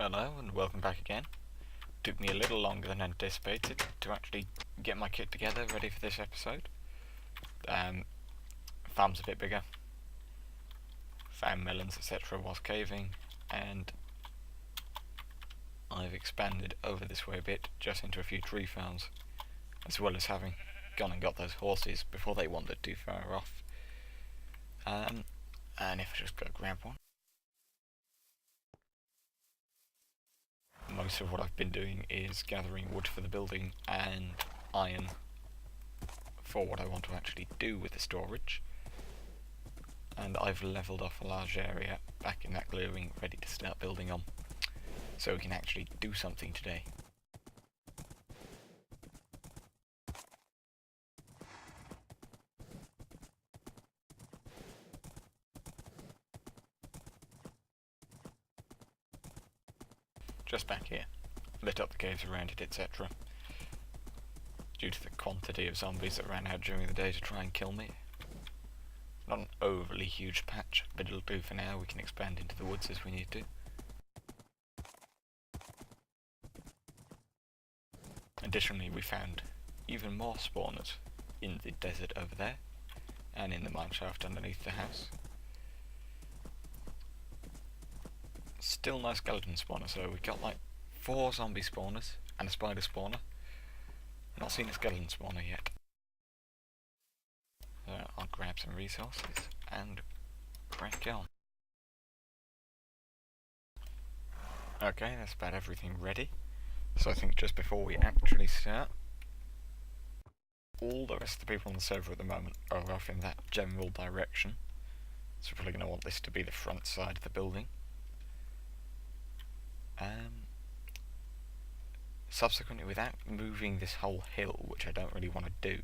Hello and welcome back again. Took me a little longer than anticipated to actually get my kit together ready for this episode. Farm's a bit bigger. Found melons etc. whilst caving, and I've expanded over this way a bit just into a few tree farms, as well as having gone and got those horses before they wandered too far off. And if I just go grab one. Most of what I've been doing is gathering wood for the building and iron for what I want to actually do with the storage. And I've levelled off a large area back in that clearing ready to start building on, so we can actually do something today. Just back here, lit up the caves around it, etc. Due to the quantity of zombies that ran out during the day to try and kill me. Not an overly huge patch, but it'll do for now. We can expand into the woods as we need to. Additionally, we found even more spawners in the desert over there, and in the mineshaft underneath the house. Still no skeleton spawner, so we've got like 4 zombie spawners and a spider spawner. Not seen a skeleton spawner yet. I'll grab some resources and crack on. Okay, that's about everything ready. So I think just before we actually start, all the rest of the people on the server at the moment are off in that general direction. So we're probably going to want this to be the front side of the building. Subsequently, without moving this whole hill, which I don't really want to do, it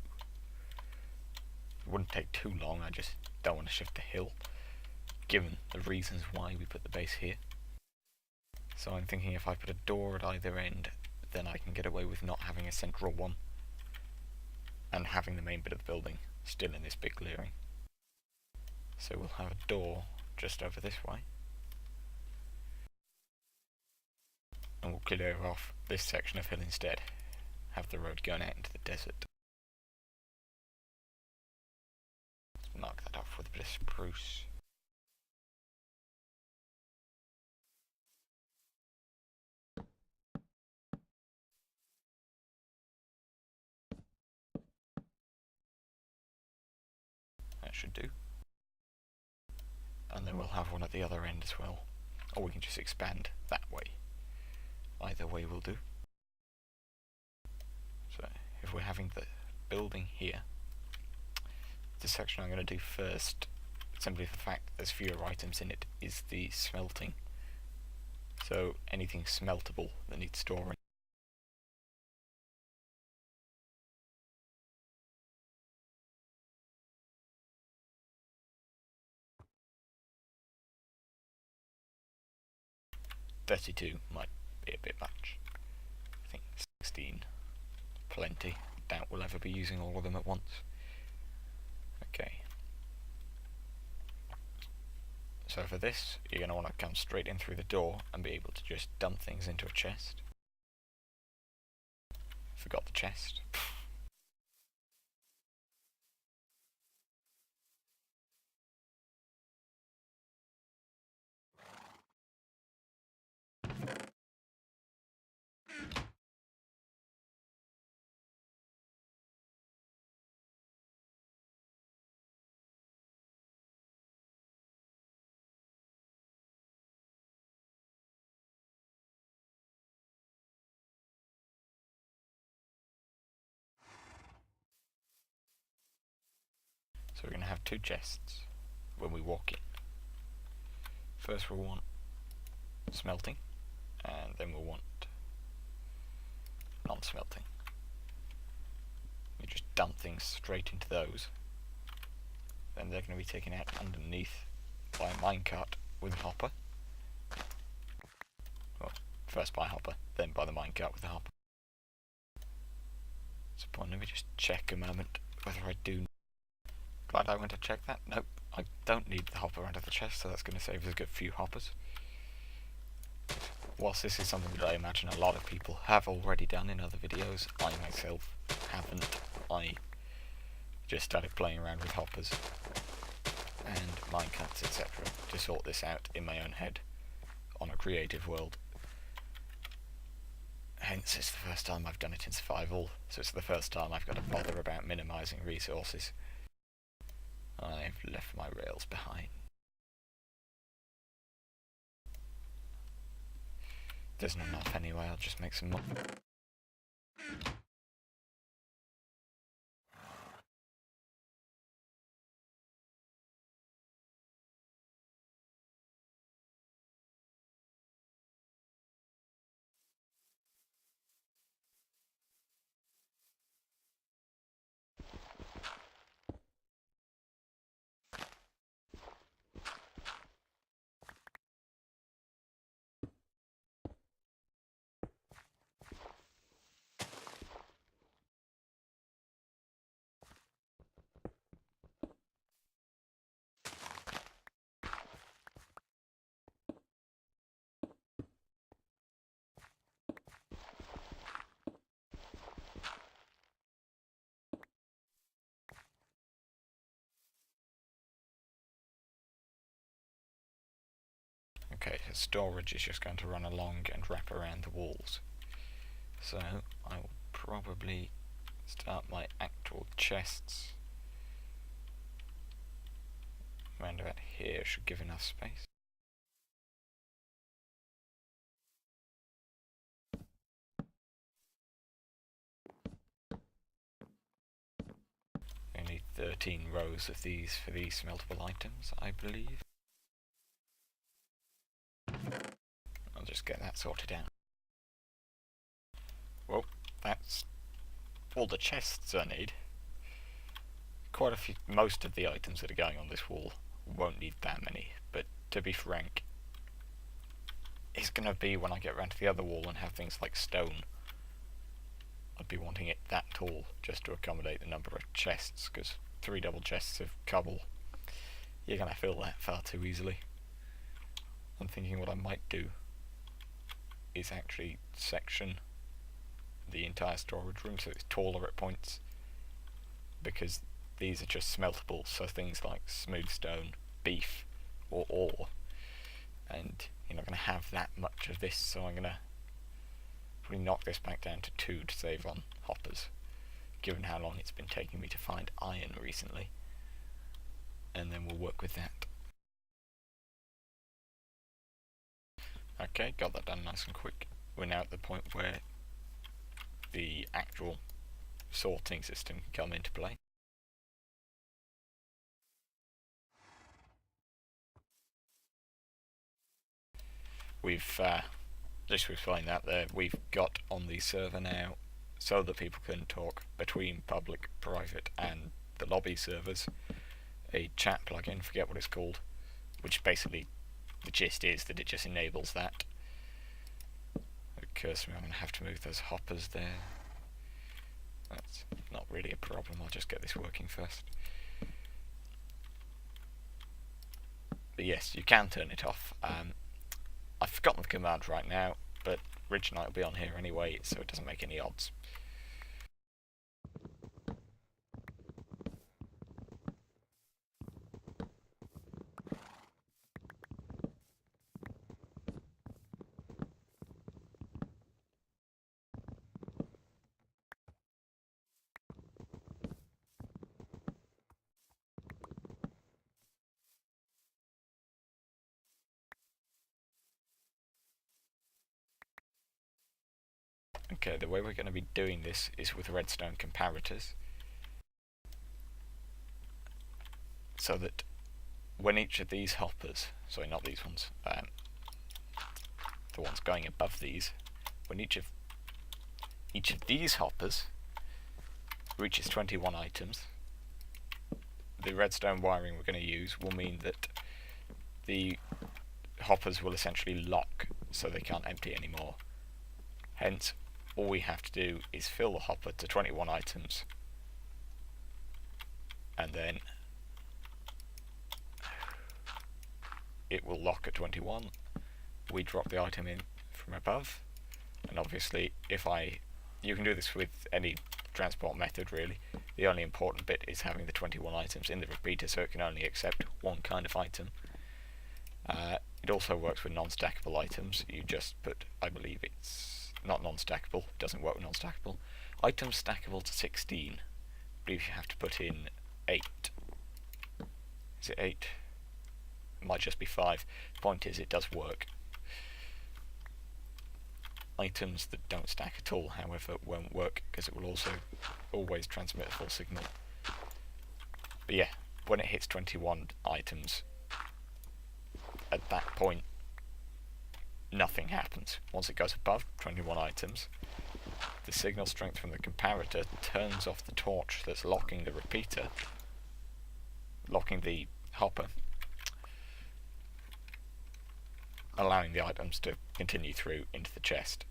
wouldn't take too long, I just don't want to shift the hill, given the reasons why we put the base here. So I'm thinking if I put a door at either end, then I can get away with not having a central one, and having the main bit of the building still in this big clearing. So we'll have a door just over this way. And we'll clear off this section of hill instead. Have the road going out into the desert. Let's mark that off with a bit of spruce. That should do. And then we'll have one at the other end as well. Or we can just expand that way. Either way will do. So, if we're having the building here, the section I'm going to do first, simply for the fact that there's fewer items in it, is the smelting. So, anything smeltable that needs storing. $32 might be a bit much. I think 16, plenty. Doubt we'll ever be using all of them at once. Okay. So for this, you're going to want to come straight in through the door and be able to just dump things into a chest. Forgot the chest. So we're going to have 2 chests when we walk in. First we'll want smelting, and then we'll want non-smelting. We just dump things straight into those. Then they're going to be taken out underneath by a minecart with a hopper. Well, first by a hopper, then by the minecart with a hopper. So let me just check a moment whether I do. Glad I went to check that. Nope, I don't need the hopper out of the chest, so that's going to save us a good few hoppers. whilst this is something that I imagine a lot of people have already done in other videos, I myself haven't. I just started playing around with hoppers and minecarts, etc. to sort this out in my own head on a creative world. Hence, it's the first time I've done it in survival, so it's the first time I've got to bother about minimising resources. I've left my rails behind. There's not enough anyway, I'll just make some more. Okay, so storage is just going to run along and wrap around the walls. So I will probably start my actual chests around about here, should give enough space. I need 13 rows of these for these smeltable items, I believe. I'll just get that sorted out. Well, that's all the chests I need. Quite a few, most of the items that are going on this wall won't need that many, but to be frank, it's going to be when I get around to the other wall and have things like stone. I'd be wanting it that tall just to accommodate the number of chests, because 3 double chests of cobble, you're going to fill that far too easily. I'm thinking what I might do is actually section the entire storage room so it's taller at points, because these are just smeltables, so things like smooth stone, beef, or ore, and you're not going to have that much of this, so I'm going to probably knock this back down to 2 to save on hoppers, given how long it's been taking me to find iron recently, and then we'll work with that. Okay, got that done nice and quick. We're now at the point where the actual sorting system can come into play. We've just to explain that there, we've got on the server now, so that people can talk between public, private and the lobby servers, a chat plugin, forget what it's called, which basically the gist is that it just enables that. It occurs to me I'm going to have to move those hoppers there. That's not really a problem, I'll just get this working first. But yes, you can turn it off. I've forgotten the command right now, but originally it'll be on here anyway, so it doesn't make any odds. Okay, the way we're going to be doing this is with redstone comparators, so that when each of these hoppers, sorry not these ones, the ones going above these, when each of these hoppers reaches 21 items, the redstone wiring we're going to use will mean that the hoppers will essentially lock, so they can't empty anymore. Hence, all we have to do is fill the hopper to 21 items, and then it will lock at 21. We drop the item in, from above. And obviously, you can do this with any transport method really. The only important bit is having the 21 items in the repeater, so it can only accept one kind of item. It also works with non-stackable items. You just put, I believe it's not non-stackable, it doesn't work with non-stackable. Items stackable to 16. I believe you have to put in 8. Is it 8? It might just be 5. The point is, it does work. Items that don't stack at all, however, won't work because it will also always transmit a full signal. But yeah, when it hits 21 items, at that point, nothing happens. Once it goes above 21 items, the signal strength from the comparator turns off the torch that's locking the repeater, locking the hopper, allowing the items to continue through into the chest.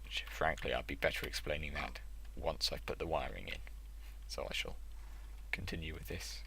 Which, frankly, I'd be better explaining that once I've put the wiring in. So I shall continue with this.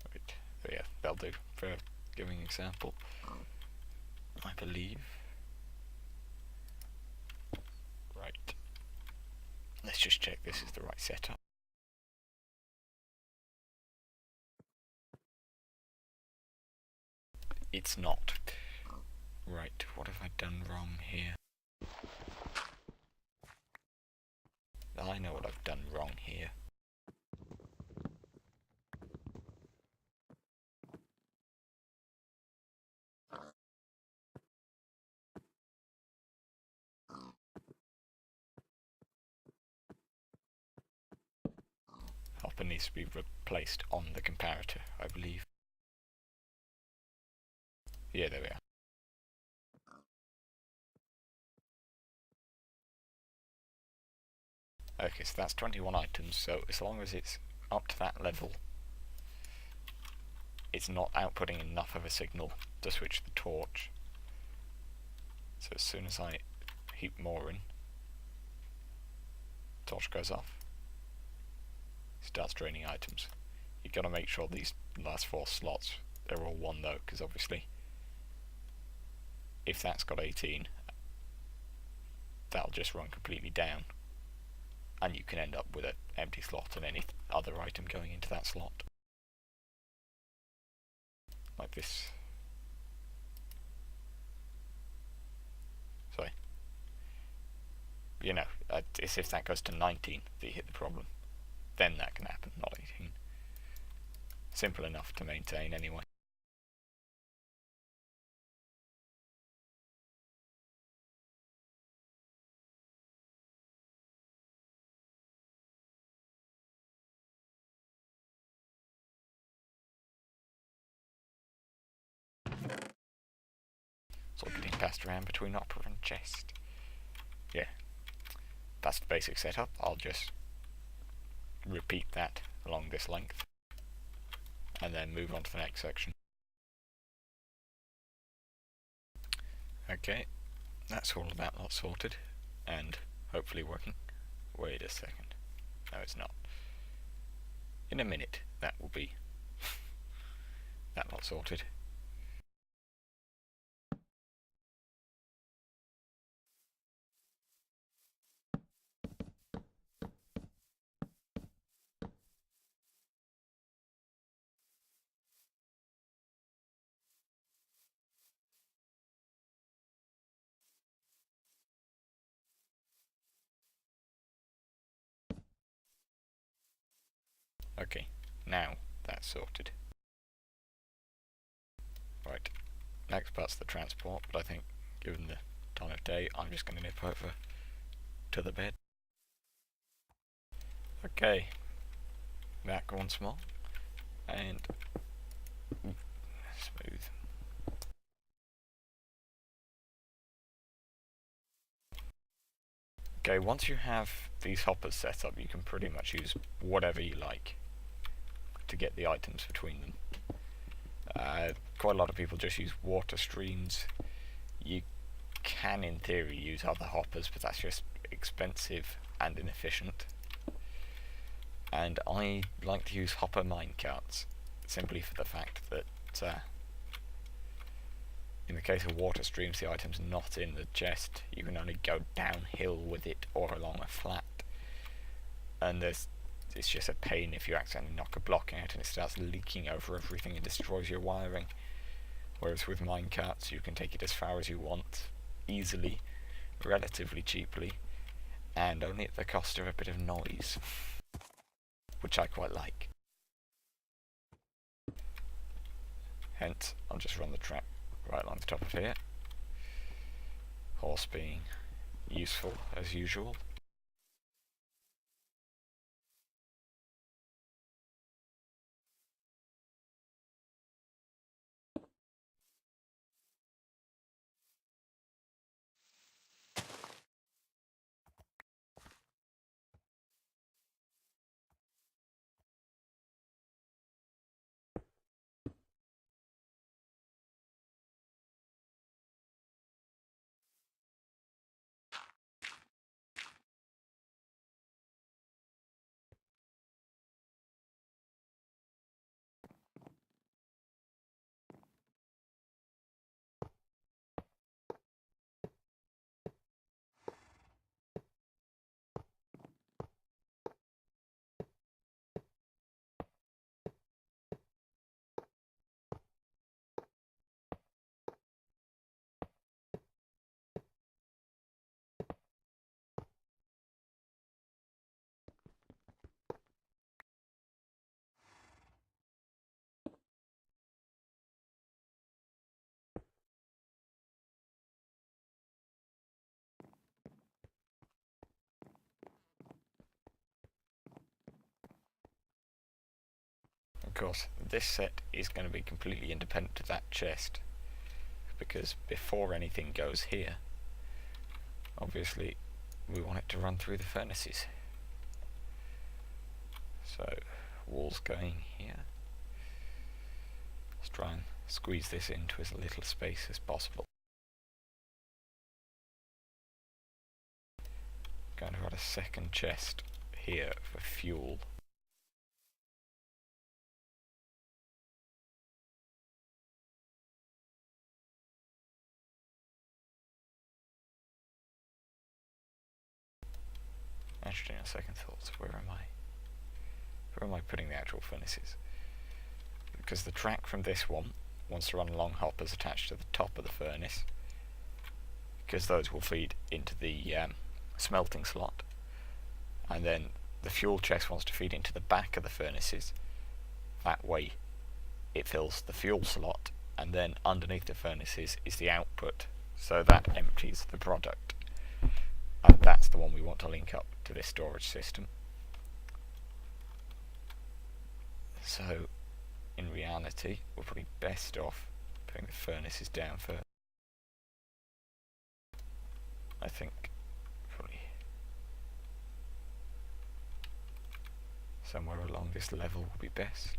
Right, so yeah, that'll do for giving an example, I believe. Right, let's just check this is the right setup. It's not. Right, what have I done wrong here? I know what I've done wrong here. Hopper needs to be replaced on the comparator, I believe. Yeah, there we are. Okay, so that's 21 items, so as long as it's up to that level, it's not outputting enough of a signal to switch the torch. So as soon as I heap more in, torch goes off. Starts draining items. You've got to make sure these last 4 slots, they're all 1 though, because obviously if that's got 18, that'll just run completely down, and you can end up with an empty slot and any other item going into that slot. Like this. Sorry. You know, it's if that goes to 19 that you hit the problem. Then that can happen, not 18. Simple enough to maintain anyway. Sort of getting passed around between hopper and chest. Yeah, that's the basic setup. I'll just repeat that along this length and then move on to the next section. Okay, that's all about that sorted and hopefully working. Wait a second. No, it's not. In a minute, that will be that lot sorted. Okay, now that's sorted. next part's the transport, but I think given the time of day, I'm just going to nip over to the bed. Okay, back once more, and smooth. Okay, once you have these hoppers set up, you can pretty much use whatever you like to get the items between them. Quite a lot of people just use water streams. You can, in theory, use other hoppers, but that's just expensive and inefficient. And I like to use hopper minecarts, simply for the fact that in the case of water streams, the item's not in the chest. You can only go downhill with it or along a flat. And it's just a pain if you accidentally knock a block out and it starts leaking over everything and destroys your wiring. Whereas with minecarts, you can take it as far as you want, easily, relatively cheaply, and only at the cost of a bit of noise, which I quite like. Hence, I'll just run the track right along the top of here. Horse being useful as usual. Of course, this set is going to be completely independent of that chest, because before anything goes here, obviously we want it to run through the furnaces. So, walls going here. Let's try and squeeze this into as little space as possible. Going to add a second chest here for fuel. Actually, on second thoughts, where am I? Where am I putting the actual furnaces? Because the track from this one wants to run along hoppers attached to the top of the furnace, because those will feed into the smelting slot, and then the fuel chest wants to feed into the back of the furnaces. That way it fills the fuel slot, and then underneath the furnaces is the output, so that empties the product. And that's the one we want to link up to this storage system. So, in reality, we're probably best off putting the furnaces down first. I think probably somewhere along this level will be best.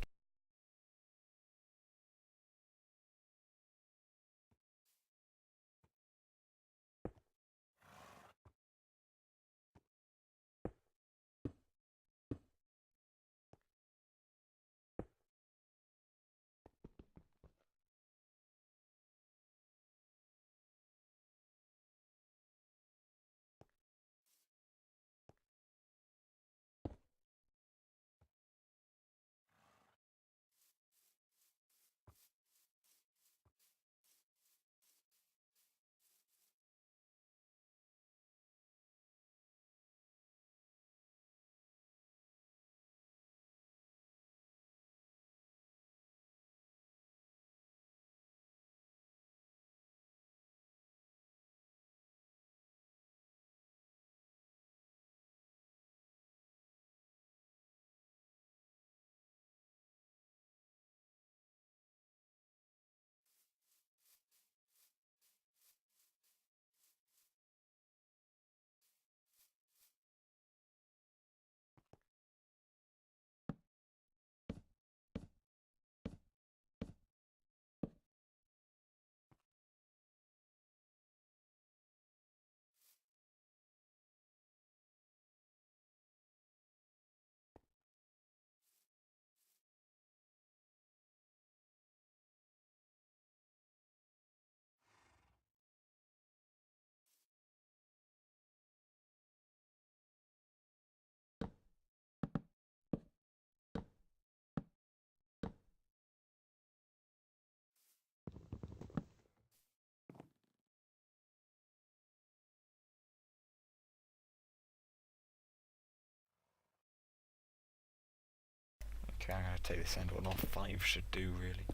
Okay, I'm going to take this end one off. 5 should do, really.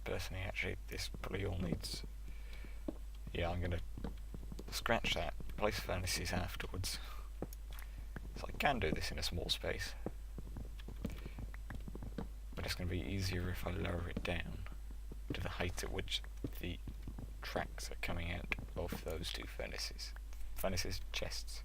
Personally, actually, this probably all needs... Yeah, I'm going to scratch that, place furnaces afterwards. So I can do this in a small space. But it's going to be easier if I lower it down to the height at which the tracks are coming out of those two furnaces. Furnaces, chests.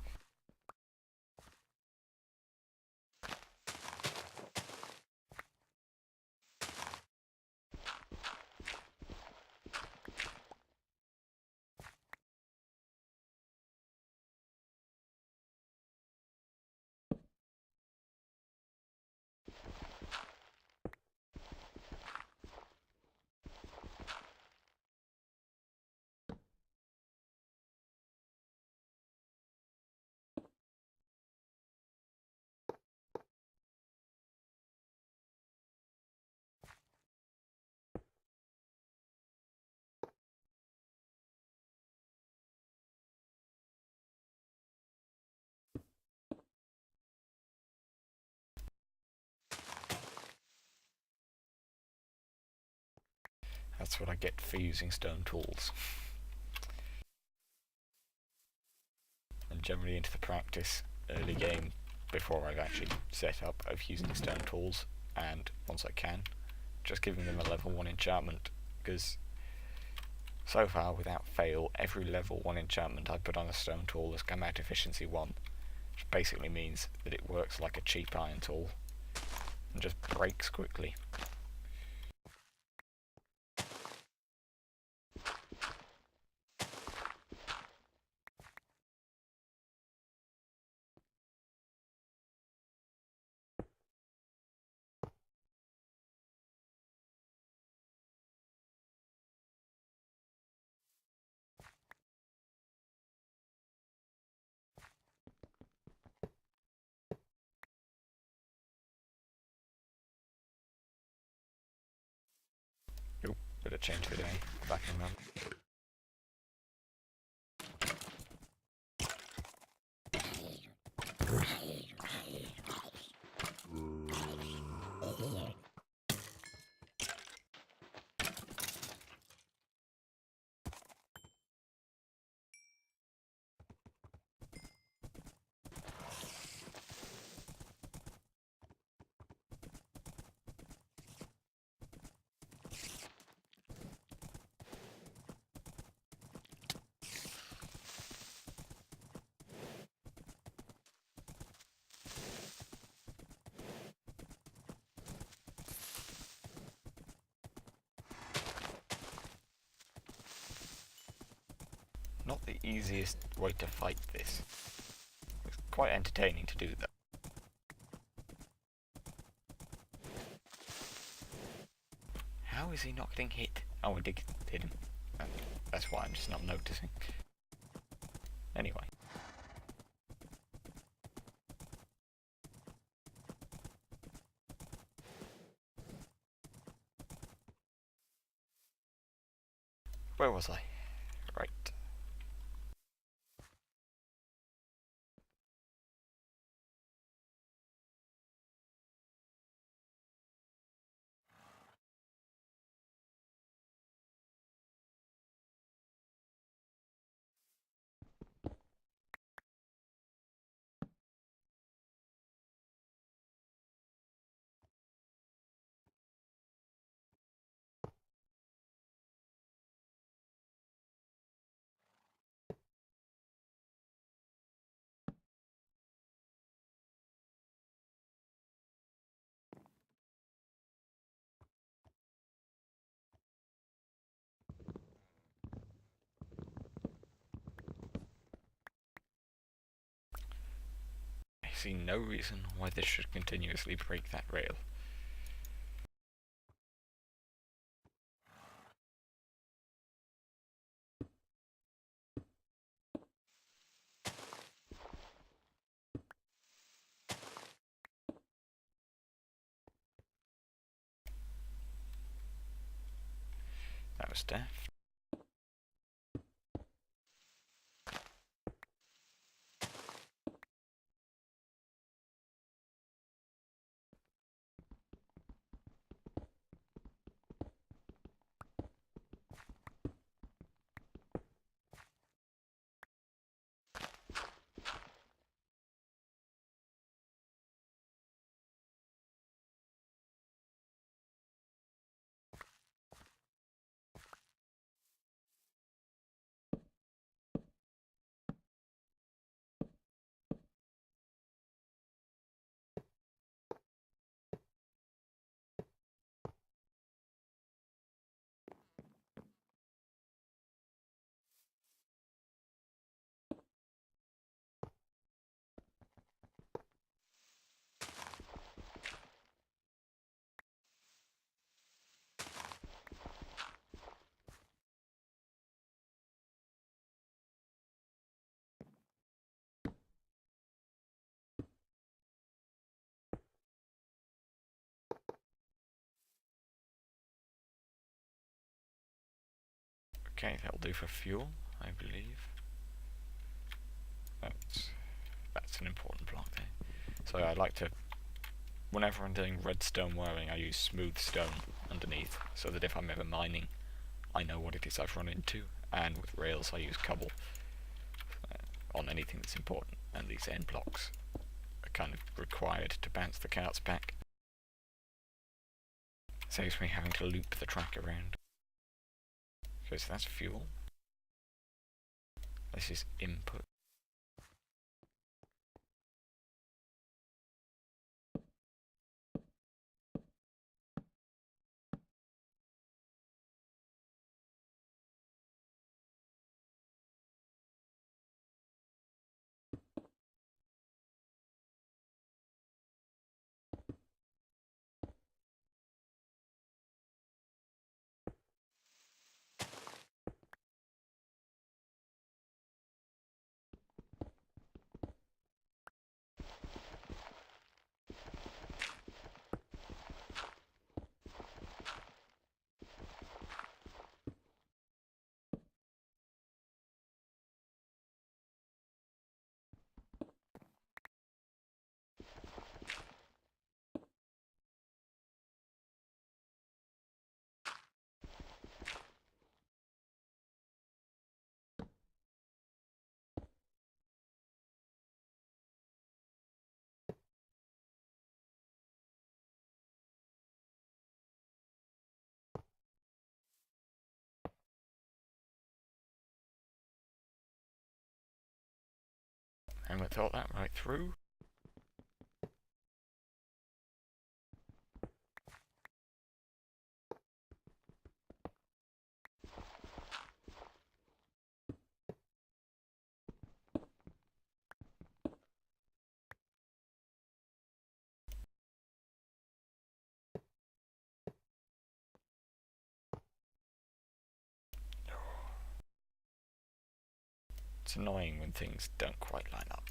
That's what I get for using stone tools. And generally into the practice, early game, before I've actually set up, of using stone tools, and once I can, just giving them a level 1 enchantment, because so far, without fail, every level 1 enchantment I put on a stone tool has come out efficiency 1, which basically means that it works like a cheap iron tool, and just breaks quickly. Oop, bit of change today, back in run. Not the easiest way to fight this. It's quite entertaining to do though. How is he not getting hit? Oh, I did hit him. That's why I'm just not noticing. Anyway. Where was I? Right. I see no reason why this should continuously break that rail. stuff. Okay, that'll do for fuel, I believe. That's an important block there. So I like to, whenever I'm doing redstone wiring, I use smooth stone underneath, so that if I'm ever mining, I know what it is I've run into. And with rails, I use cobble on anything that's important, and these end blocks are kind of required to bounce the carts back. Saves me having to loop the track around. Okay, so that's fuel. This is input. And we thought that right through. It's annoying when things don't quite line up.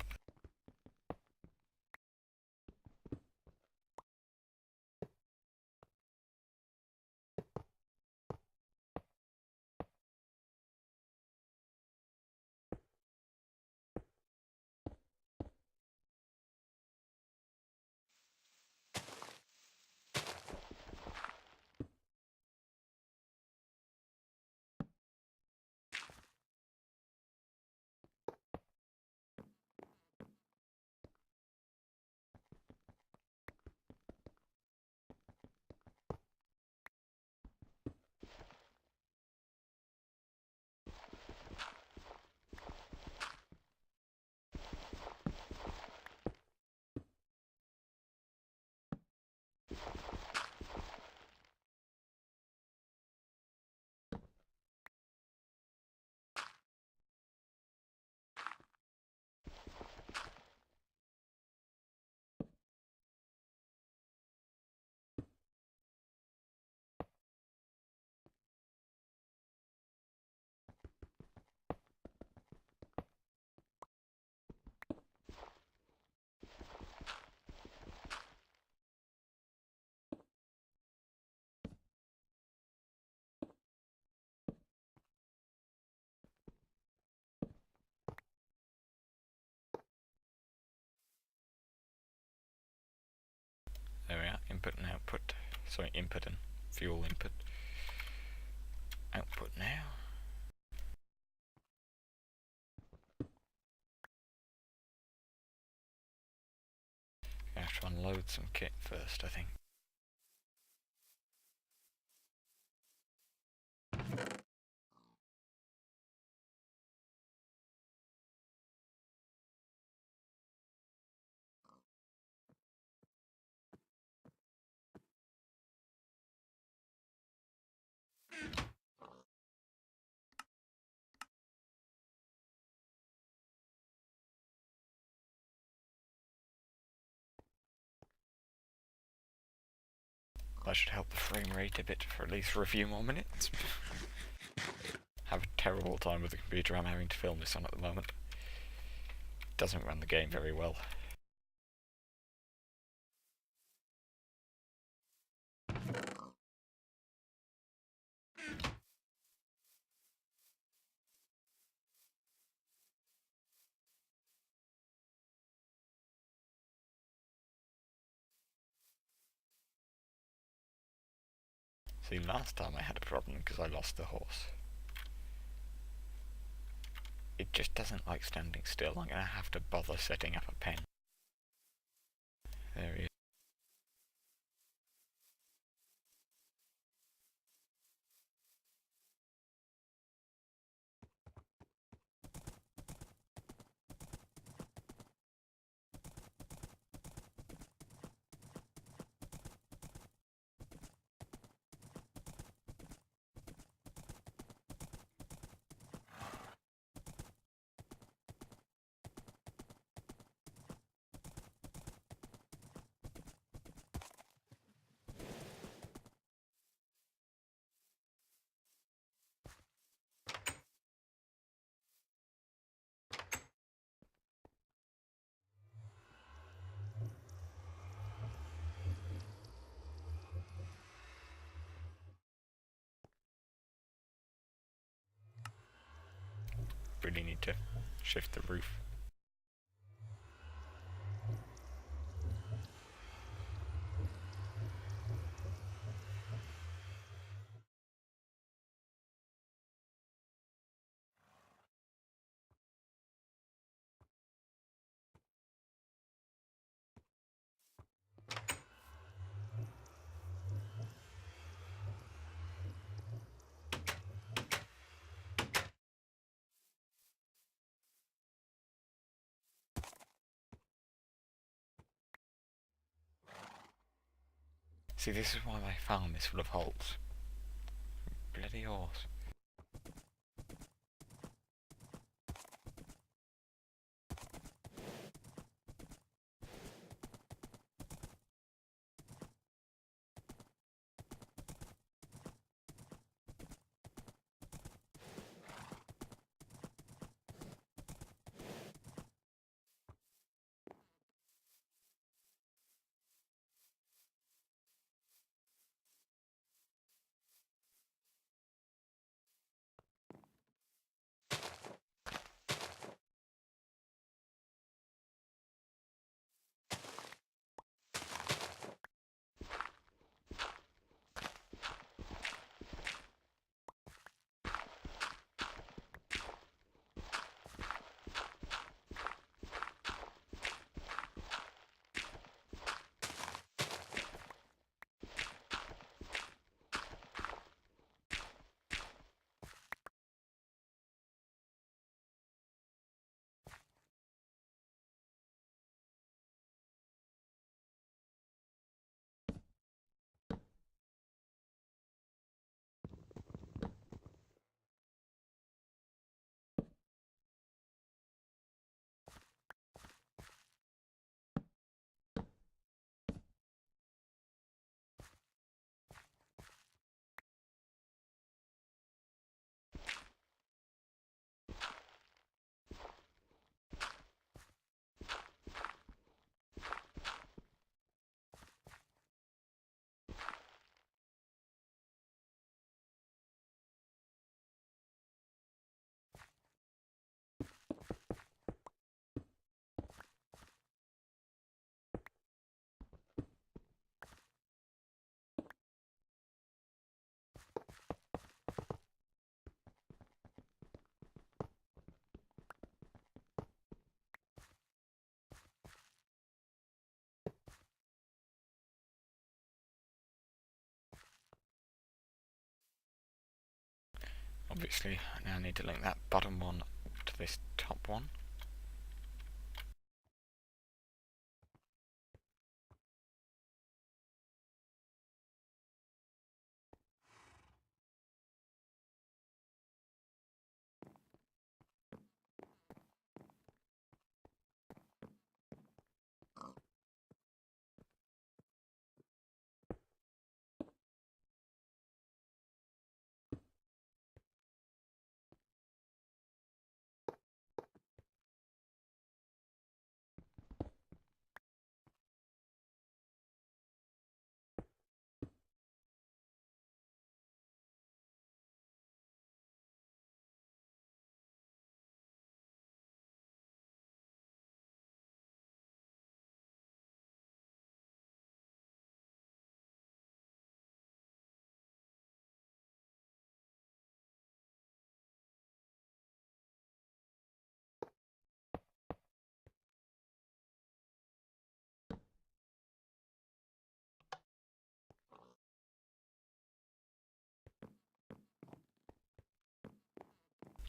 input and output. Sorry, input and fuel input. Output now. I have to unload some kit first, I think. That should help the frame rate a bit for at least for a few more minutes. Have a terrible time with the computer I'm having to film this on at the moment. Doesn't run the game very well. See, last time I had a problem because I lost the horse. It just doesn't like standing still. I'm gonna have to bother setting up a pen. There he is. Really need to shift the roof. See, this is why my farm is full of holes. Bloody horse. Obviously, I now need to link that bottom one to this top one.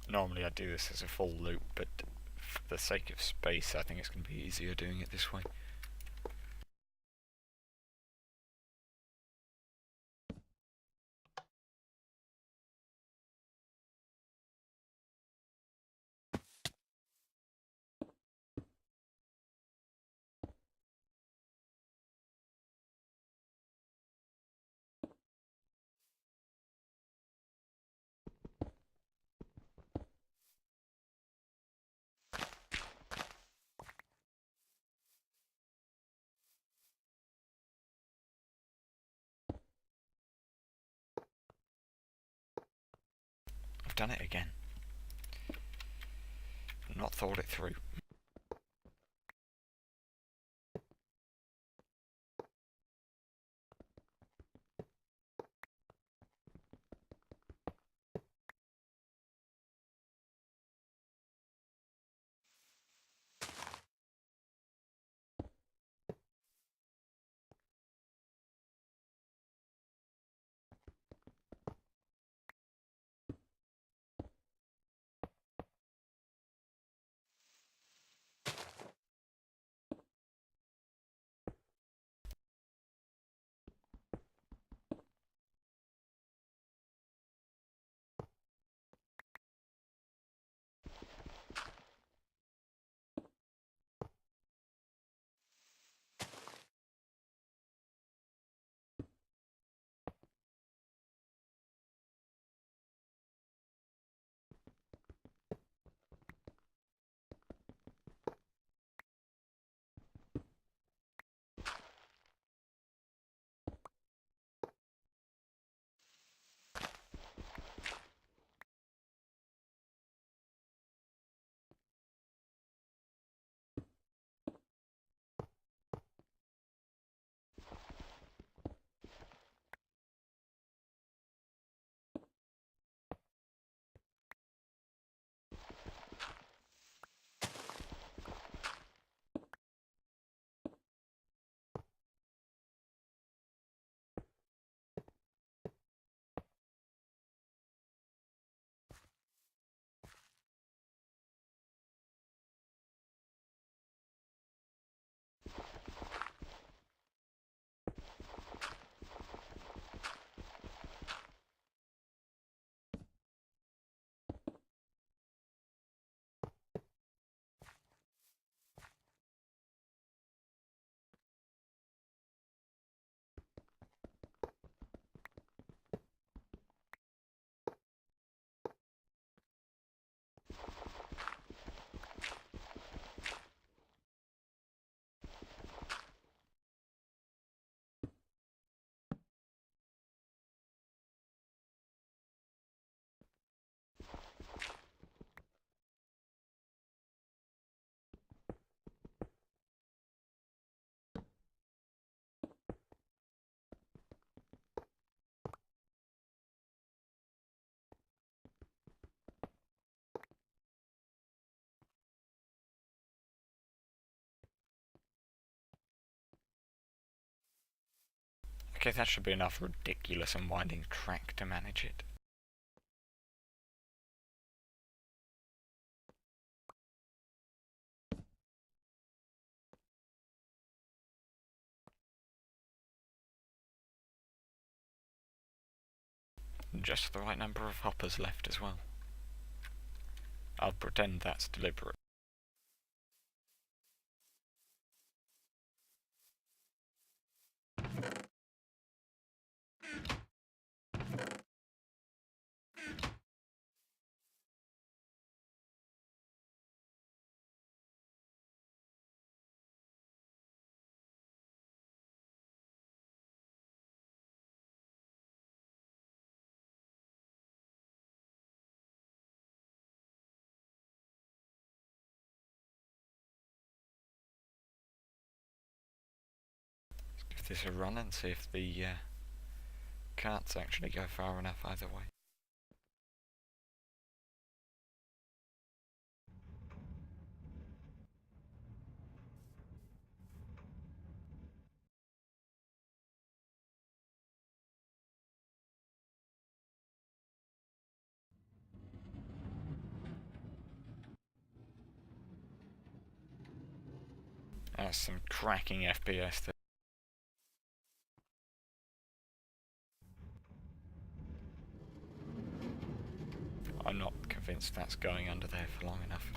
Normally I do this as a full loop, but for the sake of space I think it's going to be easier doing it this way. I've done it again. I've not thought it through. Okay, that should be enough ridiculous and winding track to manage it. And just the right number of hoppers left as well. I'll pretend that's deliberate. Let's give this a run and see if the carts actually go far enough either way. That's some cracking FPS there. I'm not convinced that's going under there for long enough.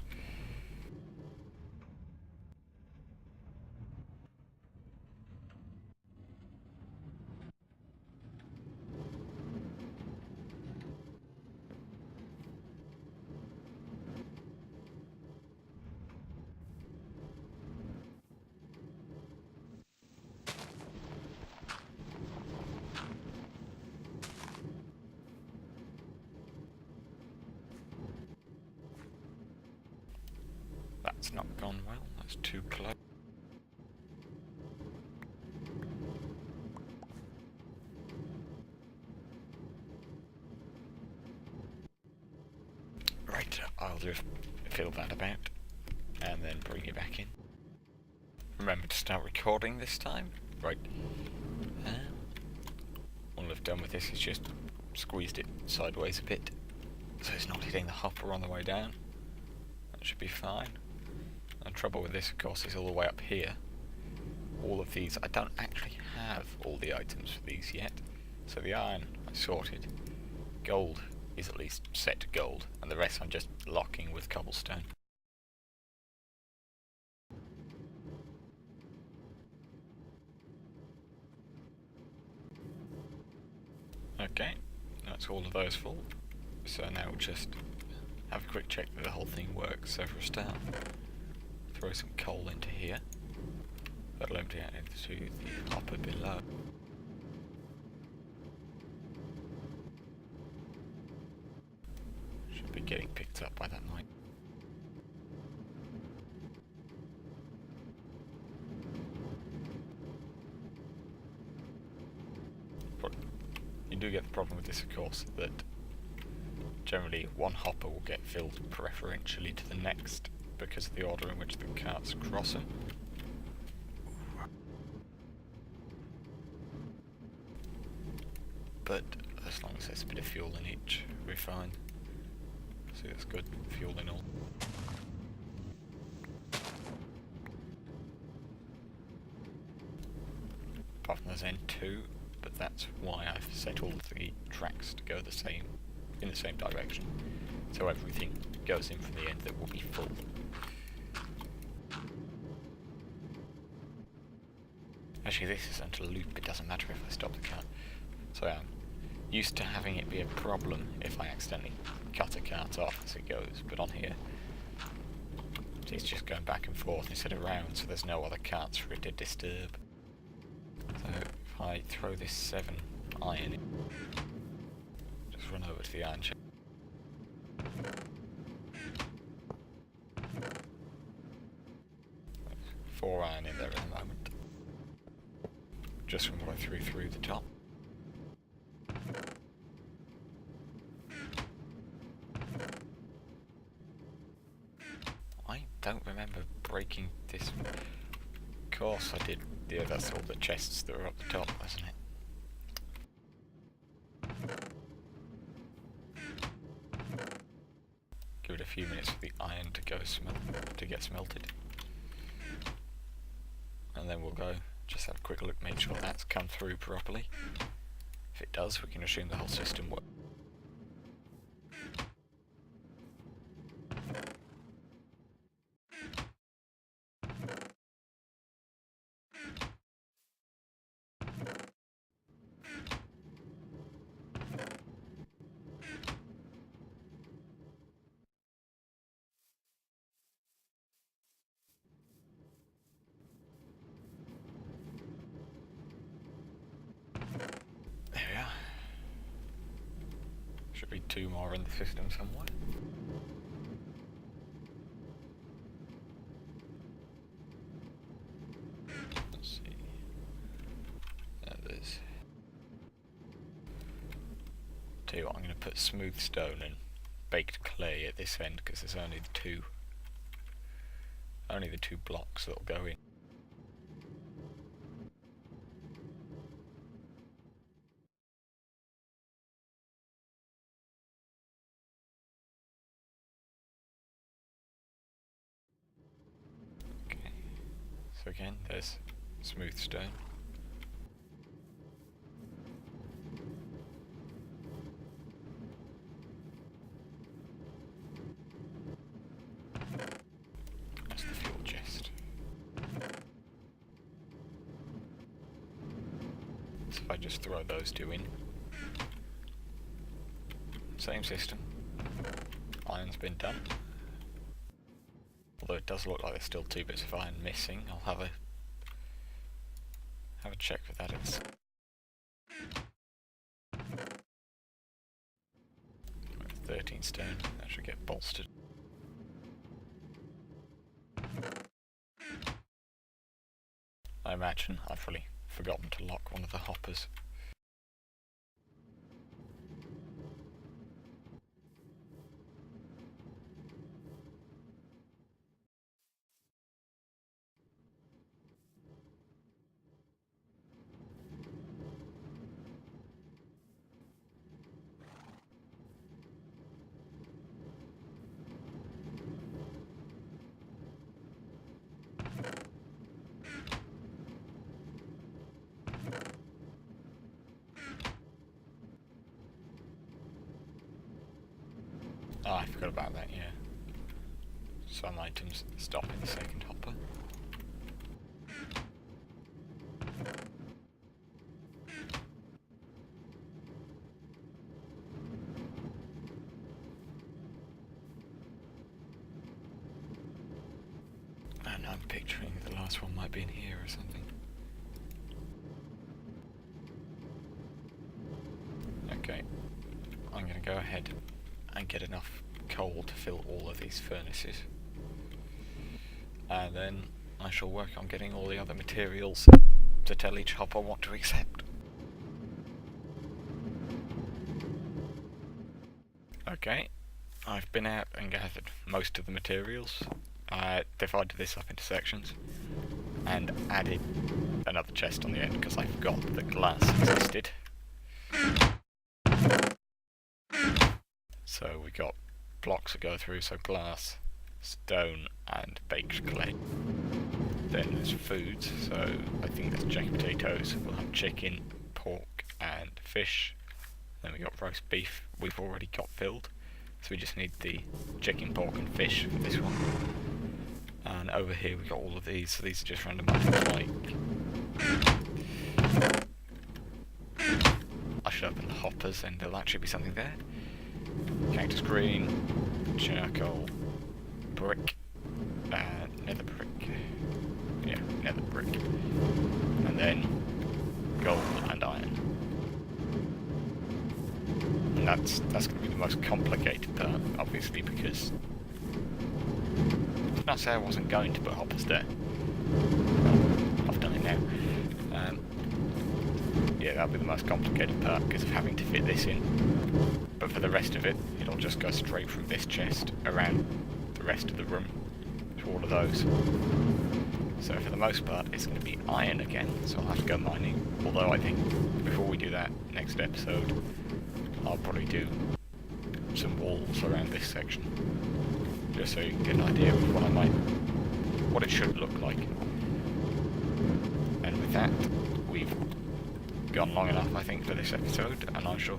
That's not gone well, that's too close. Right, I'll just fill that about and then bring it back in. Remember to start recording this time. Right. All I've done with this is just squeezed it sideways a bit so it's not hitting the hopper on the way down. That should be fine. The trouble with this, of course, is all the way up here. All of these, I don't actually have all the items for these yet. So the iron I sorted. Gold is at least set to gold, and the rest I'm just locking with cobblestone. Okay, that's all of those full. So now we'll just have a quick check that the whole thing works. So for a start, throw some coal into here. That'll empty out into the hopper below. Should be getting picked up by that night. But you do get the problem with this, of course, that generally one hopper will get filled preferentially to the next because of the order in which the carts cross them. But as long as there's a bit of fuel in each, we're fine. See, that's good, fuel in all. Apart from there's N2, but that's why I've set all of the tracks to go in the same direction. So everything goes in from the end that will be full. Actually, this isn't a loop, it doesn't matter if I stop the cart. So I'm used to having it be a problem if I accidentally cut a cart off as it goes, but on here it's just going back and forth instead of round, so there's no other carts for it to disturb. So if I throw this 7 iron in, just run over to the iron chest. 4 iron in there at the moment, just from what I threw through the top. I don't remember breaking this. Of course I did. Yeah, that's all the chests that are up the top, isn't it? Give it a few minutes for the iron to get smelted. And then we'll go just have a quick look, make sure that's come through properly. If it does, we can assume the whole system works. be 2 more in the system somewhere. Let's see. There's... Tell you what, I'm going to put smooth stone and baked clay at this end because there's only the two blocks that'll go in. Okay, so again there's smooth stone. If I just throw those two in. Same system. Iron's been done. Although it does look like there's still 2 bits of iron missing. I'll have a check for that. It's 13 stone. That should get bolstered. I imagine I've really forgotten to lock one of the hoppers. Oh, I forgot about that, yeah. Some items stop in the second hopper. And I'm picturing the last one might be in here or something. Okay, I'm gonna go ahead and get enough coal to fill all of these furnaces. And then I shall work on getting all the other materials to tell each hopper what to accept. Okay, I've been out and gathered most of the materials. I divided this up into sections and added another chest on the end because I forgot that glass existed. So we got blocks to go through, so glass, stone and baked clay. Then there's foods, so I think there's jacket potatoes, we'll have chicken, pork and fish. Then we got roast beef, we've already got filled, so we just need the chicken, pork and fish for this one. And over here we got all of these, so these are just random items like... I should open the hoppers and there'll actually be something there. Cactus green, charcoal, brick, nether brick, yeah, nether brick, and then gold and iron. And that's going to be the most complicated part, obviously, because I not say I wasn't going to put hoppers there. I've done it now. Yeah, that'll be the most complicated part because of having to fit this in. But for the rest of it, it'll just go straight from this chest around the rest of the room to all of those. So for the most part, it's going to be iron again, so I'll have to go mining. Although I think before we do that next episode, I'll probably do some walls around this section, just so you can get an idea of what it should look like. And with that, we've gone long enough, I think, for this episode, and I shall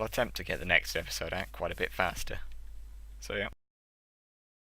attempt to get the next episode out quite a bit faster. So yeah.